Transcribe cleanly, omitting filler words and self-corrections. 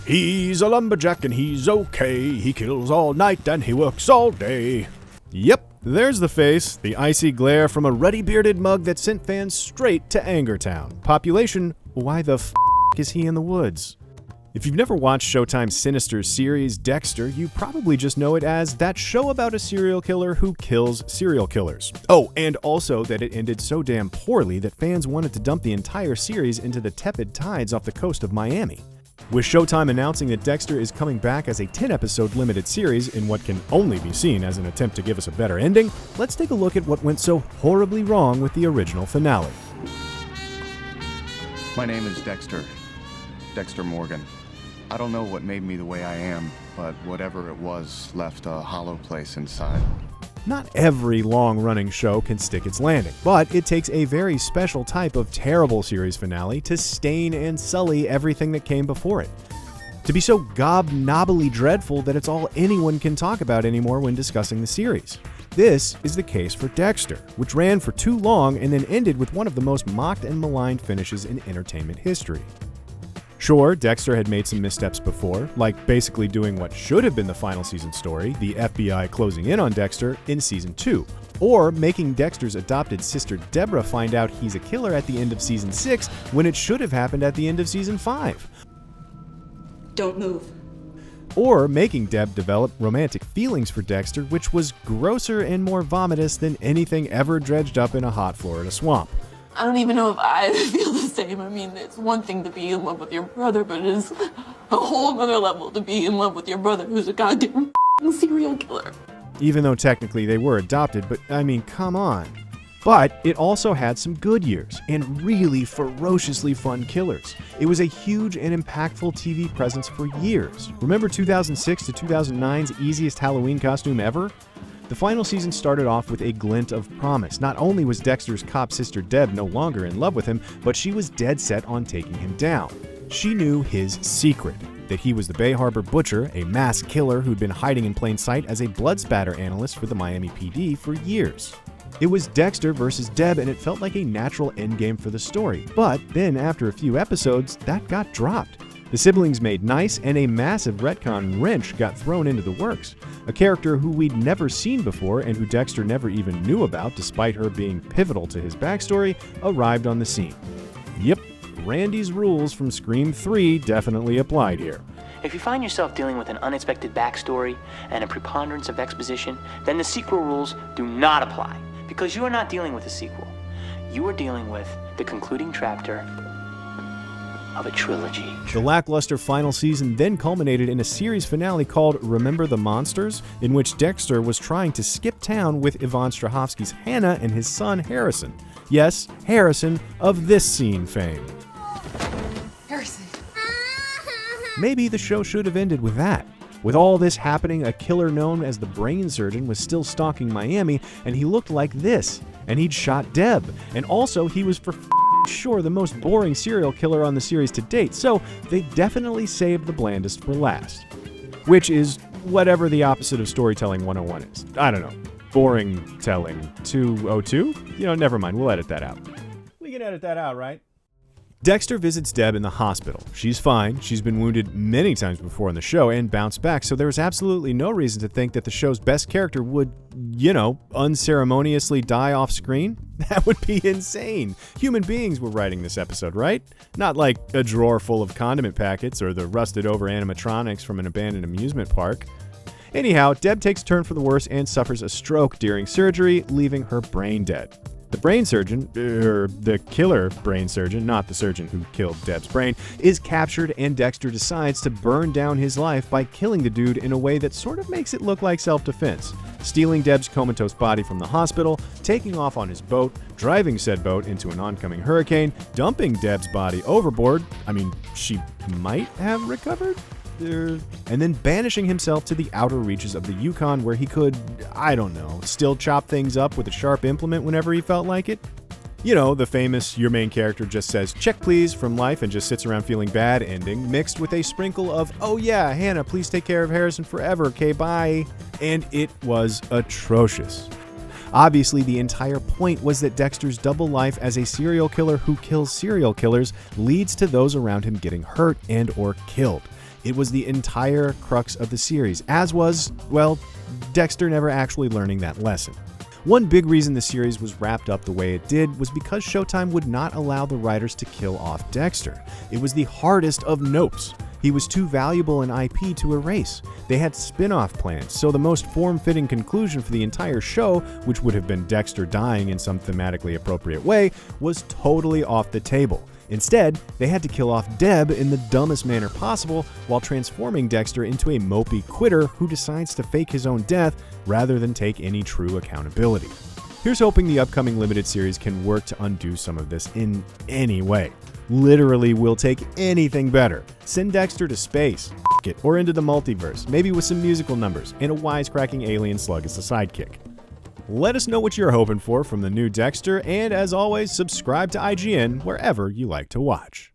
He's a lumberjack and he's okay. He kills all night and he works all day. Yep, there's the face, the icy glare from a ruddy-bearded mug that sent fans straight to Angertown. Population, why the f*** is he in the woods? If you've never watched Showtime's sinister series, Dexter, you probably just know it as that show about a serial killer who kills serial killers. Oh, and also that it ended so damn poorly that fans wanted to dump the entire series into the tepid tides off the coast of Miami. With Showtime announcing that Dexter is coming back as a 10-episode limited series in what can only be seen as an attempt to give us a better ending, let's take a look at what went so horribly wrong with the original finale. My name is Dexter. Dexter Morgan. I don't know what made me the way I am, but whatever it was left a hollow place inside. Not every long-running show can stick its landing, but it takes a very special type of terrible series finale to stain and sully everything that came before it. To be so gobnobbly dreadful that it's all anyone can talk about anymore when discussing the series. This is the case for Dexter, which ran for too long and then ended with one of the most mocked and maligned finishes in entertainment history. Sure, Dexter had made some missteps before, like basically doing what should have been the final season story, the FBI closing in on Dexter, in season 2, or making Dexter's adopted sister Deborah find out he's a killer at the end of season 6 when it should have happened at the end of season 5. Don't move. Or making Deb develop romantic feelings for Dexter, which was grosser and more vomitous than anything ever dredged up in a hot Florida swamp. I don't even know if I feel the same. I mean, it's one thing to be in love with your brother, but it is a whole other level to be in love with your brother who's a goddamn serial killer. Even though technically they were adopted, but I mean, come on. But it also had some good years and really ferociously fun killers. It was a huge and impactful TV presence for years. Remember 2006 to 2009's easiest Halloween costume ever? The final season started off with a glint of promise. Not only was Dexter's cop sister Deb no longer in love with him, but she was dead set on taking him down. She knew his secret, that he was the Bay Harbor Butcher, a mass killer who'd been hiding in plain sight as a blood spatter analyst for the Miami PD for years. It was Dexter versus Deb, and it felt like a natural endgame for the story. But then, after a few episodes, that got dropped. The siblings made nice, and a massive retcon wrench got thrown into the works. A character who we'd never seen before and who Dexter never even knew about, despite her being pivotal to his backstory, arrived on the scene. Yep, Randy's rules from Scream 3 definitely applied here. If you find yourself dealing with an unexpected backstory and a preponderance of exposition, then the sequel rules do not apply, because you are not dealing with a sequel. You are dealing with the concluding chapter of a trilogy. The lackluster final season then culminated in a series finale called Remember the Monsters, in which Dexter was trying to skip town with Yvonne Strahovski's Hannah and his son Harrison. Yes, Harrison of this scene fame. Harrison. Maybe the show should have ended with that. With all this happening, a killer known as the Brain Surgeon was still stalking Miami, and he looked like this, and he'd shot Deb, and also he was for sure the most boring serial killer on the series to date, so they definitely saved the blandest for last. Which is whatever the opposite of storytelling 101 is. I don't know. Boring telling 202? Never mind, we'll edit that out. We can edit that out, right? Dexter visits Deb in the hospital. She's fine. She's been wounded many times before in the show and bounced back, so there was absolutely no reason to think that the show's best character would, unceremoniously die off screen. That would be insane. Human beings were writing this episode, right? Not like a drawer full of condiment packets or the rusted over animatronics from an abandoned amusement park. Anyhow, Deb takes a turn for the worse and suffers a stroke during surgery, leaving her brain dead. The brain surgeon, the killer brain surgeon, not the surgeon who killed Deb's brain, is captured, and Dexter decides to burn down his life by killing the dude in a way that sort of makes it look like self-defense, stealing Deb's comatose body from the hospital, taking off on his boat, driving said boat into an oncoming hurricane, dumping Deb's body overboard. I mean, she might have recovered? And then banishing himself to the outer reaches of the Yukon where he could, still chop things up with a sharp implement whenever he felt like it. The famous your main character just says, "Check please," from life and just sits around feeling bad ending, mixed with a sprinkle of, "Oh yeah, Hannah, please take care of Harrison forever, okay, bye." And it was atrocious. Obviously, the entire point was that Dexter's double life as a serial killer who kills serial killers leads to those around him getting hurt and or killed. It was the entire crux of the series, as was, well, Dexter never actually learning that lesson. One big reason the series was wrapped up the way it did was because Showtime would not allow the writers to kill off Dexter. It was the hardest of nopes. He was too valuable an IP to erase. They had spin-off plans, so the most form-fitting conclusion for the entire show, which would have been Dexter dying in some thematically appropriate way, was totally off the table. Instead, they had to kill off Deb in the dumbest manner possible while transforming Dexter into a mopey quitter who decides to fake his own death rather than take any true accountability. Here's hoping the upcoming limited series can work to undo some of this in any way. Literally, we'll take anything better. Send Dexter to space, it, or into the multiverse, maybe with some musical numbers and a wisecracking alien slug as a sidekick. Let us know what you're hoping for from the new Dexter, and as always, subscribe to IGN wherever you like to watch.